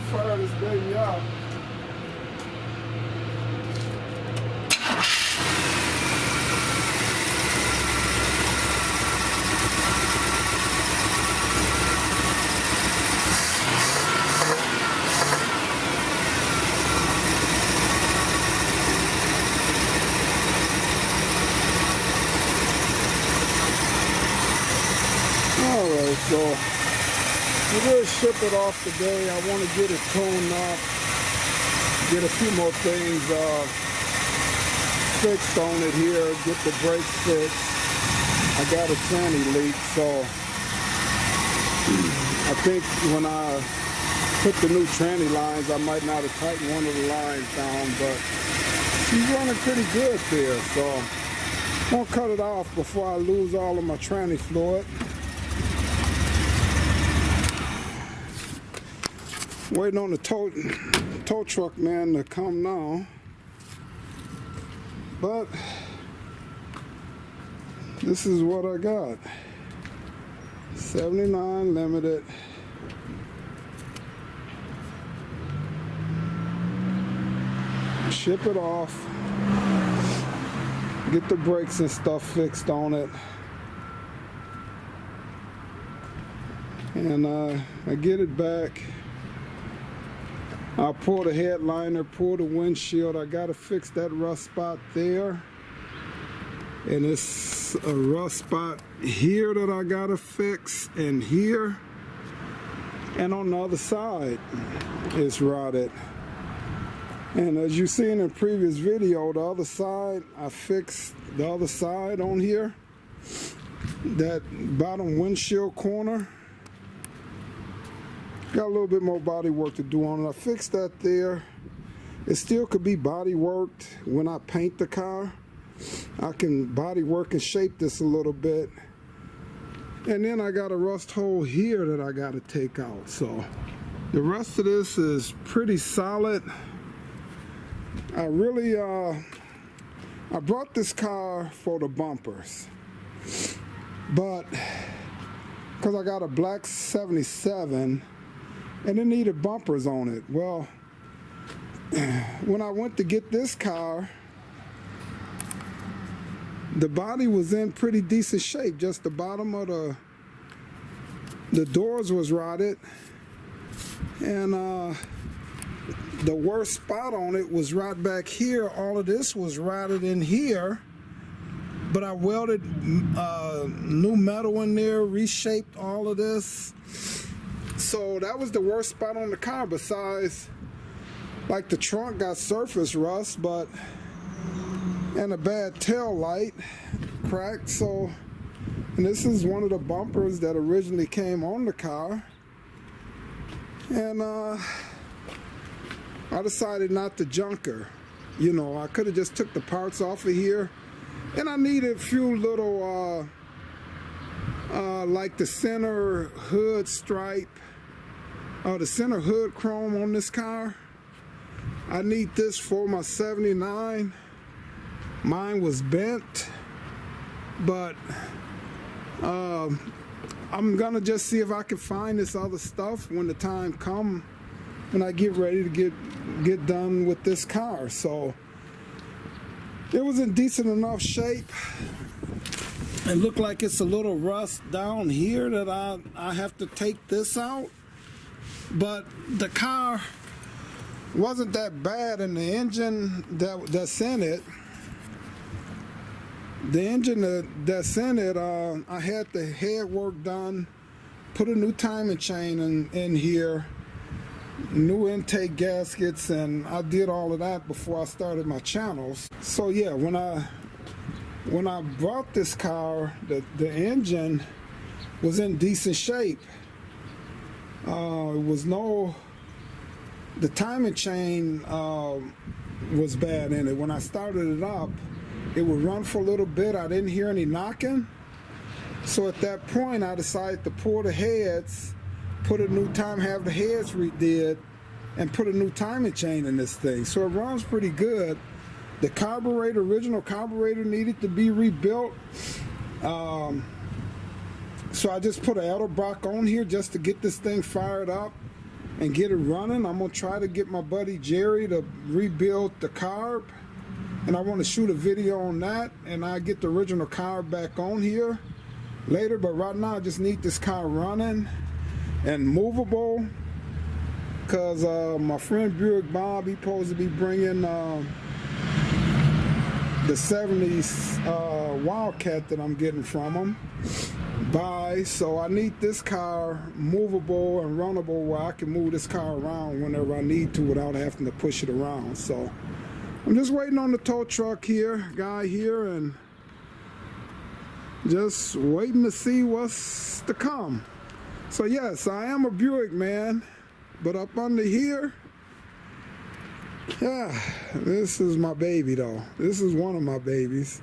fire this baby up. Alright, so we're going to ship it off today. I want to get it toned up, get a few more things fixed on it here, get the brakes fixed. I got a tranny leak, so I think when I put the new tranny lines, I might not have tightened one of the lines down, but she's running pretty good there, so I'm going to cut it off before I lose all of my tranny fluid. Waiting on the tow truck man to come now, but this is what I got. 79 limited. Ship it off, get the brakes and stuff fixed on it, and I get it back. I'll pull the headliner, pull the windshield. I gotta fix that rust spot there. And it's a rust spot here that I gotta fix, and here. And on the other side, it's rotted. And as you've seen in the previous video, the other side, I fixed the other side on here. That bottom windshield corner. Got a little bit more body work to do on it. I fixed that there. It still could be body worked when I paint the car. I can body work and shape this a little bit. And then I got a rust hole here that I got to take out. So the rest of this is pretty solid. I really, I brought this car for the bumpers. But, because I got a black 77, and it needed bumpers on it. Well, when I went to get this car, the body was in pretty decent shape. Just the bottom of the doors was rotted, and the worst spot on it was right back here. All of this was rotted in here, but I welded new metal in there, reshaped all of this. So that was the worst spot on the car, besides like the trunk got surface rust, but and a bad tail light cracked. So, and this is one of the bumpers that originally came on the car, and I decided not to junk her. You know, I could have just took the parts off of here, and I needed a few little like the center hood stripe, the center hood chrome on this car. I need this for my 79. Mine was bent, but I'm gonna just see if I can find this other stuff when the time comes, when I get ready to get done with this car. So it was in decent enough shape. It looked like it's a little rust down here that I have to take this out, but the car wasn't that bad, and the engine that's in it, that's in it, I had the head work done, put a new timing chain in here, new intake gaskets, and I did all of that before I started my channels. So yeah, when I bought this car, the engine was in decent shape. The timing chain was bad in it. When I started it up, it would run for a little bit. I didn't hear any knocking. So at that point, I decided to pull the heads, have the heads redid, and put a new timing chain in this thing. So it runs pretty good. The carburetor, original carburetor, needed to be rebuilt. So I just put an Edelbrock on here just to get this thing fired up. and get it running. I'm gonna try to get my buddy Jerry to rebuild the carb, and I want to shoot a video on that, and I get the original carb back on here later. But right now I just need this car running and movable, because my friend Buick Bob, he's supposed to be bringing the 70s Wildcat that I'm getting from him by. So I need this car movable and runnable where I can move this car around whenever I need to without having to push it around. So I'm just waiting on the tow truck guy here, and just waiting to see what's to come. So yes, I am a Buick man, but up under here, yeah, this is my baby though. This is one of my babies.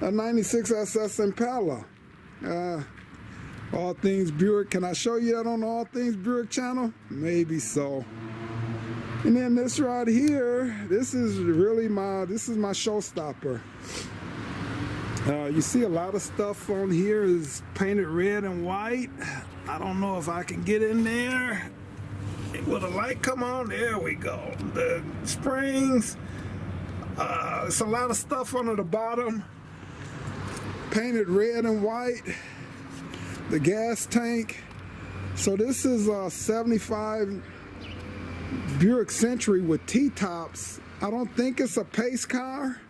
A 96 SS Impala. All Things Buick. Can I show you that on the All Things Buick channel? Maybe so. And then this right here, this is my showstopper. You see a lot of stuff on here is painted red and white. I don't know if I can get in there. Will the light come on? There we go. The springs. It's a lot of stuff under the bottom. Painted red and white. The gas tank. So this is a 75 Buick Century with T-tops. I don't think it's a pace car.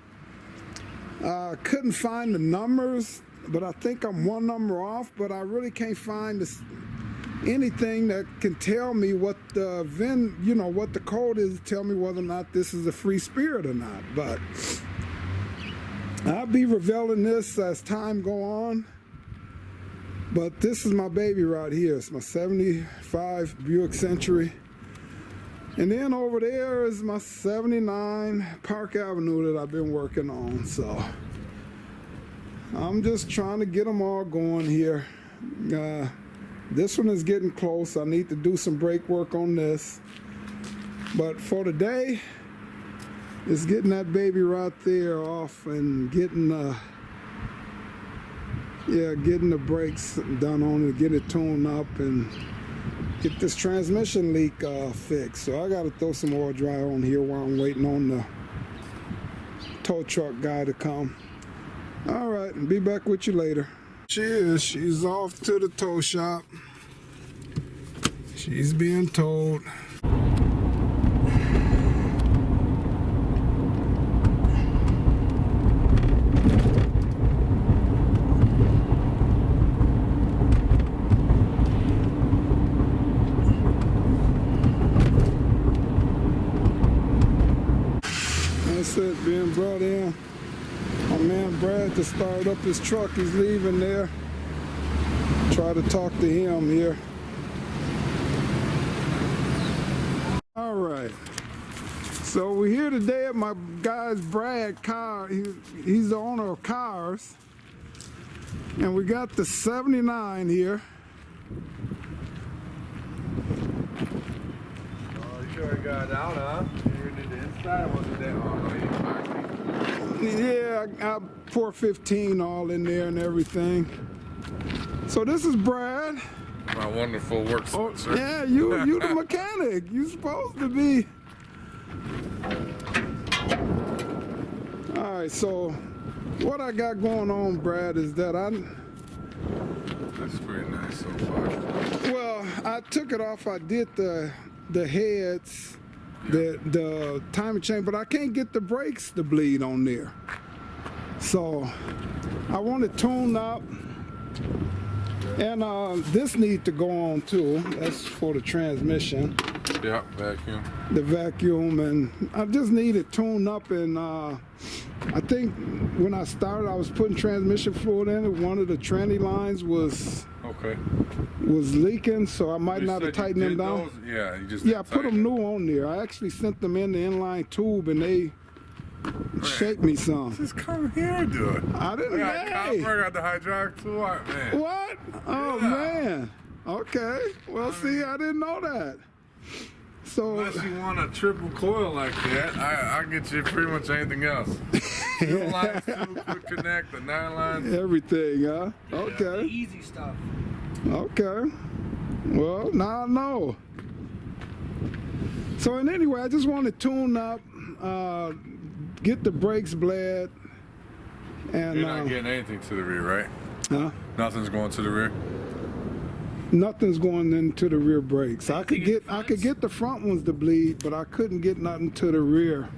Couldn't find the numbers, but I think I'm one number off, but I really can't find anything that can tell me what the what the code is to tell me whether or not this is a free spirit or not. But I'll be revealing this as time go on. But this is my baby right here. It's my 75 Buick Century. And then over there is my 79 Park Avenue that I've been working on. So I'm just trying to get them all going here. This one is getting close. I need to do some brake work on this. But for today, it's getting that baby right there off and getting getting the brakes done on it, get it tuned up, and get this transmission leak fixed. So I got to throw some oil dry on here while I'm waiting on the tow truck guy to come. All right, and be back with you later. She is. She's off to the tow shop. She's being towed. That's it, being brought in. My man Brad to start up his truck. He's leaving there. Try to talk to him here. All right. So we're here today at my guy's Brad car. He's the owner of cars. And we got the 79 here. Oh, you sure got it out, huh? You did the inside, wasn't that on? Yeah, I pour 15 all in there and everything. So this is Brad. My wonderful work sir. Yeah, you the mechanic. You supposed to be. All right, so what I got going on, Brad, is that That's pretty nice so far. well, I took it off. I did the heads, the timing chain, but I can't get the brakes to bleed on there. So I want it tuned up. And this needs to go on too. That's for the transmission. Yeah, vacuum. The vacuum, and I just need it tuned up. And I think when I started, I was putting transmission fluid in it. One of the tranny lines was leaking, so I might not have tightened them down. Those? Yeah, I put them new on there. I actually sent them in the inline tube, and they shake me some. Just come here, dude. I didn't. I got the hydraulic tool, man. What? Oh man. Okay. Well, see, I didn't know that. So unless you want a triple coil like that, I'll get you pretty much anything else. 2 lines, 2 quick connect, the 9 lines. Everything, huh? Okay. Easy stuff. Okay. Well, now I know. So and anyway, I just want to tune up, get the brakes bled, and You're not getting anything to the rear, right? huh? Nothing's going to the rear. Nothing's going into the rear brakes. I could Anything in get the front ones to bleed, but I couldn't get nothing to the rear.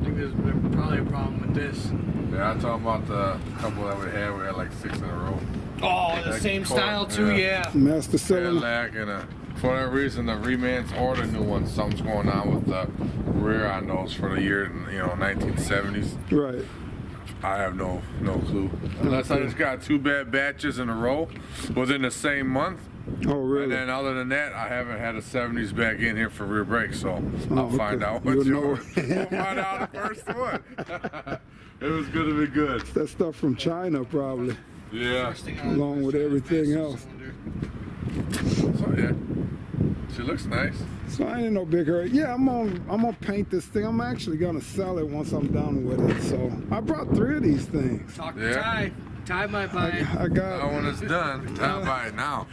I think there's probably a problem with this. Yeah, I'm talking about the couple that we had like 6 in a row. Oh, the That same cord, style too, yeah. yeah. Master cylinder. Cadillac and for that reason, the reman's ordered new one. Something's going on with the rear on those for the year, 1970s. Right. I have no clue. Unless I just got 2 bad batches in a row within the same month. Oh, really? And then other than that, I haven't had a 70s back in here for rear brakes, so I'll okay. find out You'll what's know. yours. We'll find out the first one. It was gonna be good. That stuff from China, probably, Yeah. along with everything else. So yeah, she looks nice. So I ain't in no big hurry. Yeah, I'm gonna paint this thing. I'm actually gonna sell it once I'm done with it. So I brought 3 of these things. Talk to Yeah. Ty. Ty might buy it. I got. Now when it's done, I'll buy it now.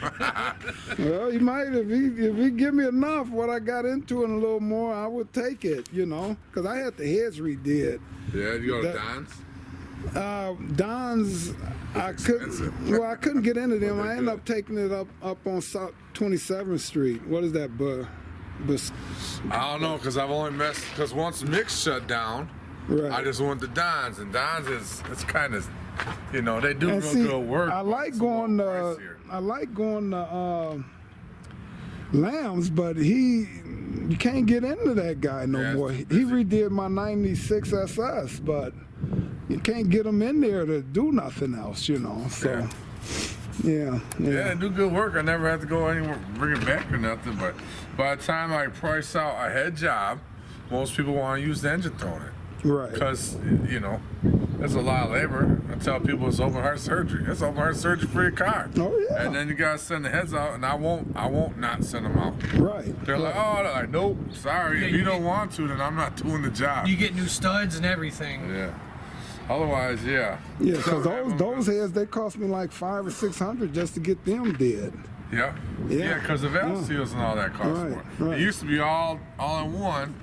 Well, he might if he give me enough. What I got into and a little more, I would take it. Because I had the heads redid. Yeah, you go to That- Don's. Don's, I couldn't get into them. I ended up taking it up on South 27th Street. What is that, I don't know, because I've only messed, because once Mix shut down, right. I just went to Don's, and Don's it's kind of, they do And real see, good work. I but like it's a going little to pricier. Lambs, but you can't get into that guy no Yeah, it's more. too He busy. redid my '96 SS, but you can't get him in there to do nothing else, So, yeah. Yeah, they do good work. I never have to go anywhere, bring it back or nothing. But by the time I price out a head job, most people want to use the engine toner. Right. Because, that's a lot of labor. I tell people it's open heart surgery. It's open heart surgery for your car. Oh, yeah. And then you gotta send the heads out, and I won't not send them out. Right. They're like, nope, sorry. Yeah, if you don't want to, then I'm not doing the job. You get new studs and everything. Yeah. Otherwise, yeah. Yeah, because those heads, they cost me like $500 or $600 just to get them dead. Yeah. Yeah. Yeah, because the valve Yeah. seals and all that cost Right, more. right. It used to be all in one,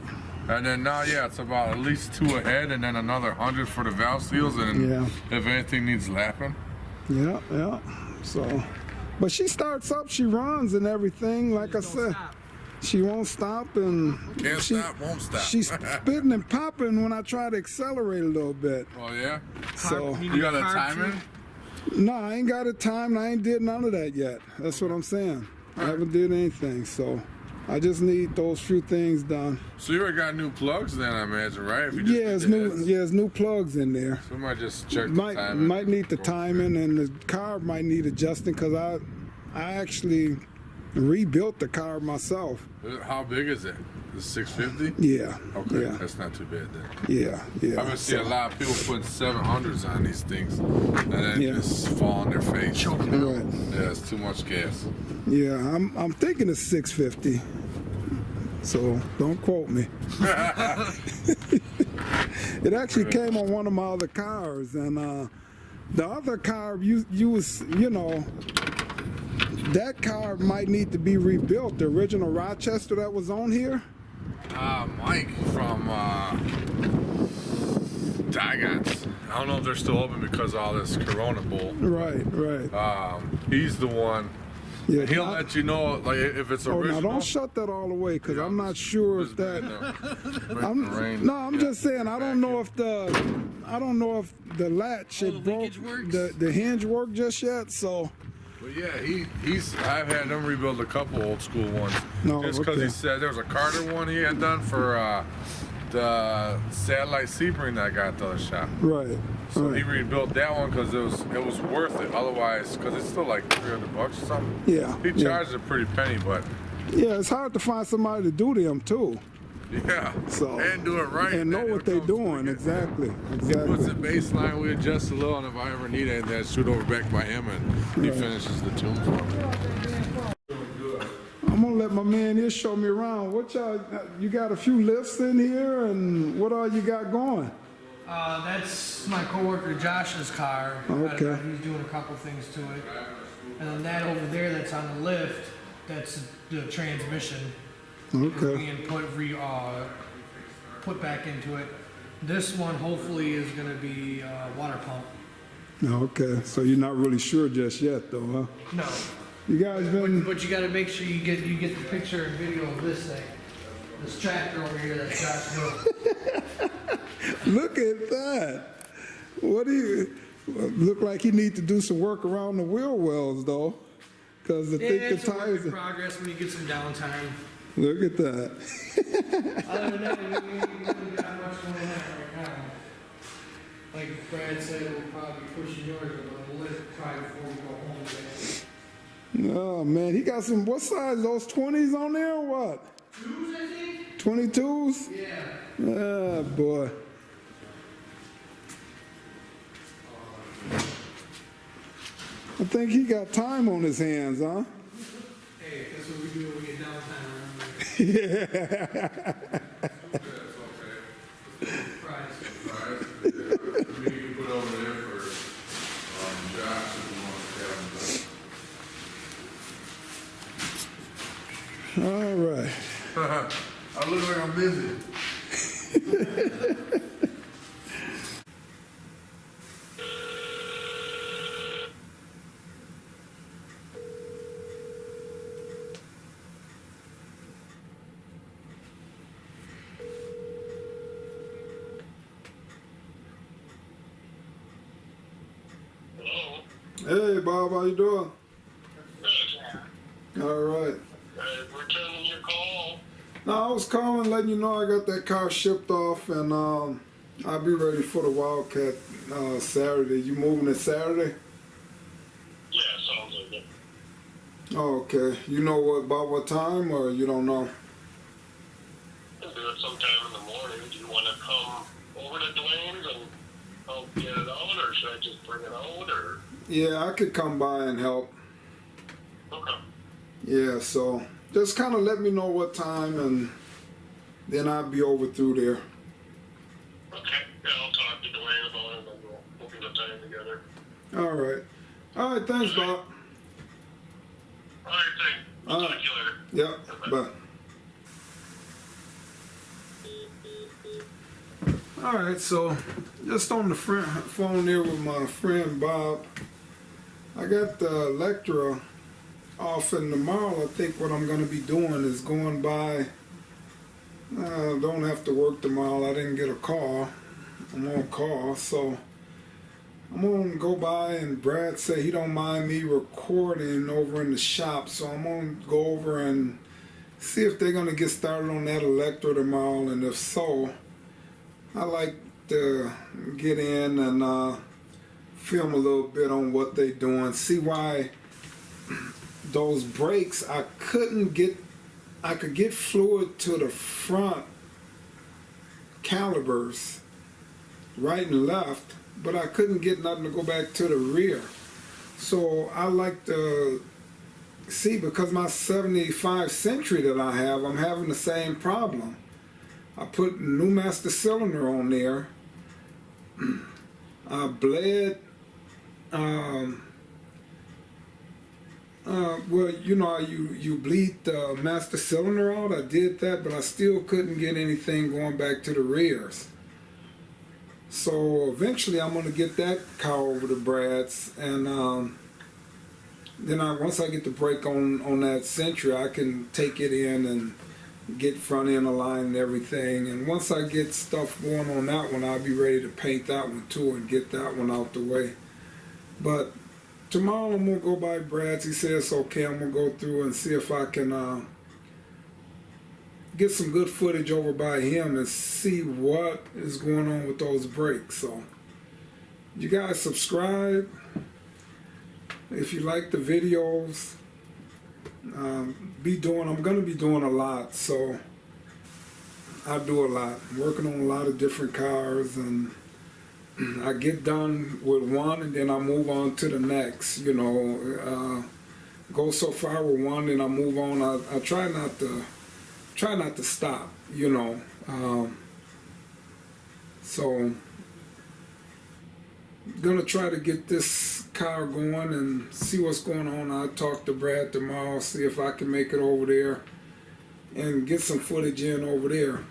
and then now, it's about at least 2 ahead, and then another 100 for the valve seals, and Yeah. if anything needs lapping. Yeah. So, but she starts up, she runs and everything. Like I Don't said, stop. she won't stop, and Can't she, stop, won't stop. she's spitting and popping when I try to accelerate a little bit. Oh yeah. So, You got a timer? no, I ain't got a time. I ain't did none of that yet. That's what I'm saying. I haven't did anything, so I just need those few things done. So you already got new plugs then, I imagine, right? If you just Yeah, did it's the new. heads. Yeah, it's new plugs in there. So we might just check the timing. Might need the timing, and the car might need adjusting because I actually rebuilt the car myself. How big is it? The 650? Yeah. Okay, Yeah. that's not too bad then. Yeah. I've been seeing a lot of people putting 700s on these things, and then Yeah. just fall on their face. Right. Yeah, it's too much gas. Yeah. I'm thinking it's 650. So don't quote me. It actually came on one of my other cars, and the other car that car might need to be rebuilt. The original Rochester that was on here. Mike from Digons. I don't know if they're still open because of all this Corona bull. Right. He's the one. Yeah. He'll let you know, like, if it's Oh, original. now don't shut that all the way, because I'm not sure if that. I'm just saying I don't know if the latch the it broke, linkage works? the hinge worked just yet. So But yeah, I've had him rebuild a couple old school ones. No, Just because okay. he said there was a Carter one he had done for the satellite Sebring that I got at the other shop. right. So right. he rebuilt that one because it was worth it. Otherwise, because it's still like $300 or something. Yeah, He yeah. charged a pretty penny, but Yeah, it's hard to find somebody to do them too. yeah. So And do it right. and know then what it they're comes doing pretty good. exactly. He puts the Exactly. baseline, we adjust a little, and if I ever need anything, I shoot over back by him, and he Right. finishes the tunes for me. I'm gonna let my man here show me around. What you got a few lifts in here, and what all you got going? That's my coworker Josh's car. Okay. He's doing a couple things to it. And then that over there that's on the lift, that's the transmission. Okay. being put back into it. This one hopefully is going to be water pump. Okay. So you're not really sure just yet, though, huh? No, You guys been? but you got to make sure you get the picture and video of this thing, this tractor over here that Josh built. Look at that. What do you look like? He need to do some work around the wheel wells, though, because the It's a tires. work in progress when you get some downtime. Look at that. Other than that, we ain't really got much going on right now. Like Brad said, we'll probably be pushing yours, but we'll let it try before we go home today. Oh man, he got some. What size? Those 20s on there or what? 2s, I think? 22s? Yeah. Ah, boy. I think he got time on his hands, huh? Hey, that's what we do when we get downtime around here. Surprise. Alright, yeah. We can put over there for Josh if he wants to have them. All right. I look like I'm busy. Hey, Bob, how you doing? Good. All right. Returning your call. Now, I was calling, letting you know I got that car shipped off, and I'll be ready for the Wildcat Saturday. You moving it Saturday? Yeah, sounds like it. Oh, okay. You know about what time, or you don't know? We'll do it sometime in the morning. Do you want to come over to Dwayne's and help get it out, or should I just bring it out, or? Yeah, I could come by and help. Okay. Yeah, so just kind of let me know what time, and then I'll be over through there. Okay. Yeah, I'll talk to Dwayne about it, and we'll get a time together. All right. All right, thanks, Bob. All right, thanks. I'll All talk right. to you later. Yep, bye. All right, so just on the phone there with my friend Bob, I got the Electra off, and tomorrow I think what I'm going to be doing is going by. Don't have to work tomorrow. I didn't get a call. I'm on call, so I'm going to go by, and Brad said he don't mind me recording over in the shop, so I'm going to go over and see if they're going to get started on that Electra tomorrow, and if so, I like to get in and film a little bit on what they're doing, see why those brakes I could get fluid to the front calipers, right and left, but I couldn't get nothing to go back to the rear. So I like to see, because my 75 Century that I have, I'm having the same problem. I put new master cylinder on there. I bled. Well, you know, you bleed the master cylinder out. I did that, but I still couldn't get anything going back to the rears. So eventually, I'm gonna get that car over to Brad's, and then once I get the brake on that Century, I can take it in and get front end aligned and everything. And once I get stuff going on that one, I'll be ready to paint that one too and get that one out the way. But tomorrow I'm gonna go by Brad's. He says it's okay. I'm gonna go through and see if I can get some good footage over by him and see what is going on with those brakes. So you guys subscribe if you like the videos. I'm gonna be doing a lot, so I do a lot. I'm working on a lot of different cars, and I get done with one and then I move on to the next, you know. Go so far with one and I move on. I try not to stop, you know. So gonna try to get this car going and see what's going on. I'll talk to Brad tomorrow, see if I can make it over there and get some footage in over there.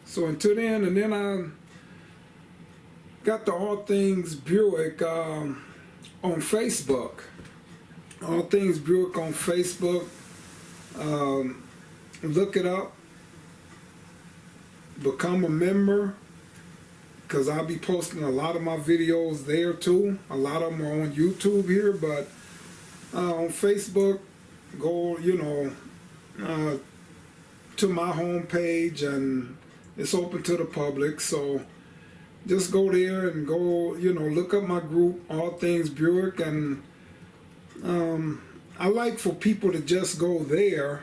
So until then, and then I got the All Things Buick on Facebook. All Things Buick on Facebook. Look it up. Become a member, because I'll be posting a lot of my videos there too. A lot of them are on YouTube here, but on Facebook, go, to my homepage, and it's open to the public. So just go there and go, look up my group, All Things Buick, and I like for people to just go there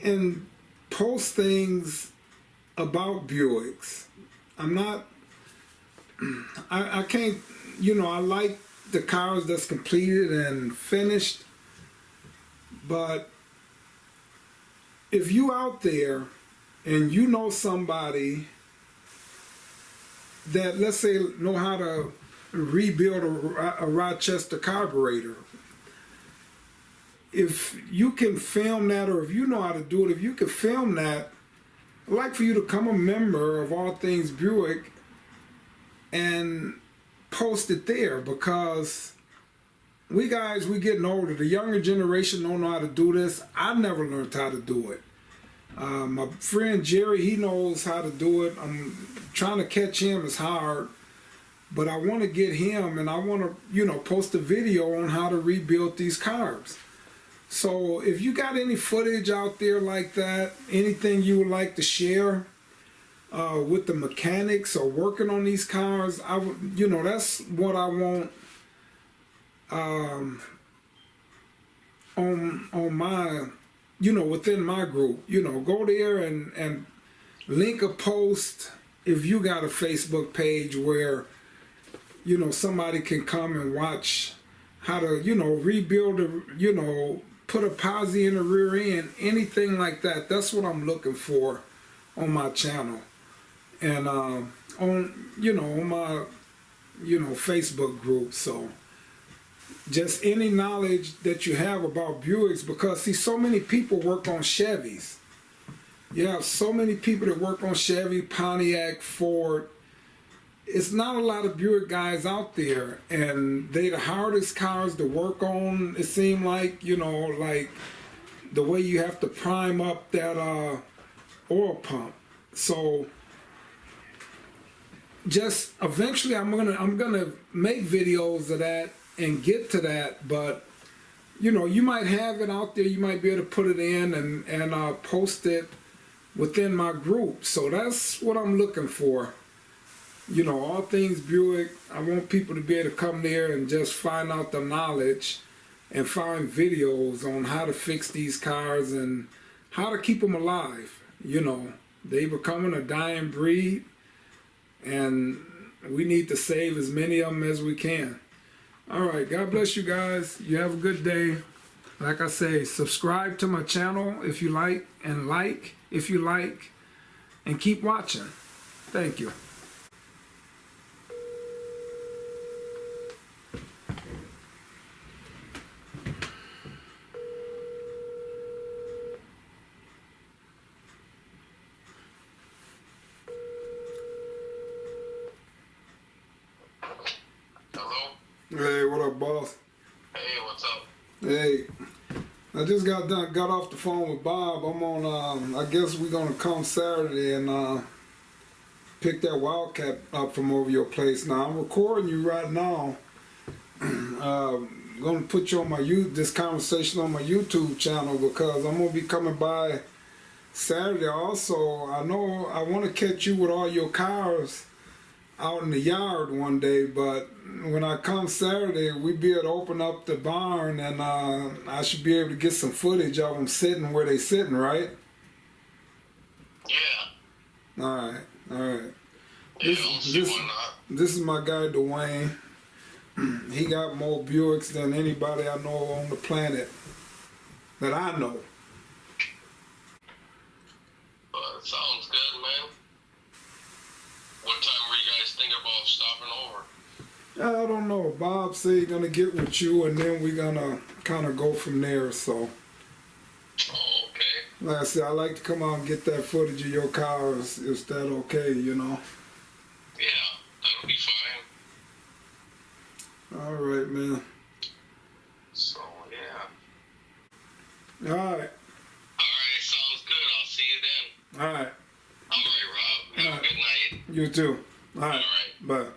and post things about Buicks. I'm not, I can't, I like the cars that's completed and finished, but if you out there and you know somebody that, let's say, know how to rebuild a Rochester carburetor, if you can film that, or if you know how to do it, if you can film that, I'd like for you to become a member of All Things Buick and post it there, because we getting older. The younger generation don't know how to do this. I never learned how to do it. My friend Jerry, he knows how to do it. I'm trying to catch him. It's hard, but I want to get him, and I want to, post a video on how to rebuild these cars. So if you got any footage out there like that, anything you would like to share with the mechanics or working on these cars, that's what I want on my, within my group. Go there and link a post if you got a Facebook page where, somebody can come and watch how to, rebuild put a posi in the rear end, anything like that. That's what I'm looking for on my channel, and on my Facebook group. So just any knowledge that you have about Buicks, because see, so many people work on Chevys. You have so many people that work on Chevy, Pontiac, Ford. It's not a lot of Buick guys out there, and they the hardest cars to work on. It seemed like, like the way you have to prime up that oil pump. So just eventually I'm gonna make videos of that and get to that, but you might have it out there. You might be able to put it in and post it within my group. So that's what I'm looking for. All Things Buick. I want people to be able to come there and just find out the knowledge and find videos on how to fix these cars and how to keep them alive. They becoming a dying breed, and we need to save as many of them as we can. All right, God bless you guys. You have a good day. Like I say, subscribe to my channel if you like, and like if you like, and keep watching. Thank you. Hey, what up, boss? Hey, what's up? Hey, I just got off the phone with Bob. I'm on, I guess we're gonna come Saturday and pick that Wildcat up from over your place. Now, I'm recording you right now. Gonna put you on this conversation on my YouTube channel, because I'm gonna be coming by Saturday also. I know I want to catch you with all your cars out in the yard one day, but when I come Saturday, we be able to open up the barn, and I should be able to get some footage of them sitting where they sitting, right? Yeah. All right. Yeah, This is my guy Dwayne. He got more Buicks than anybody I know on the planet that I know. Sounds good, man. What time were you guys thinking about stopping over? I don't know. Bob said he's gonna get with you, and then we're gonna kind of go from there. So. Oh, okay. Like I said, I like to come out and get that footage of your car. Is that okay, you know? Yeah, that'll be fine. All right, man. So, yeah. All right. All right, sounds good. I'll see you then. All right. All right, Rob. Have a good night. You too. All right. All right. Bye.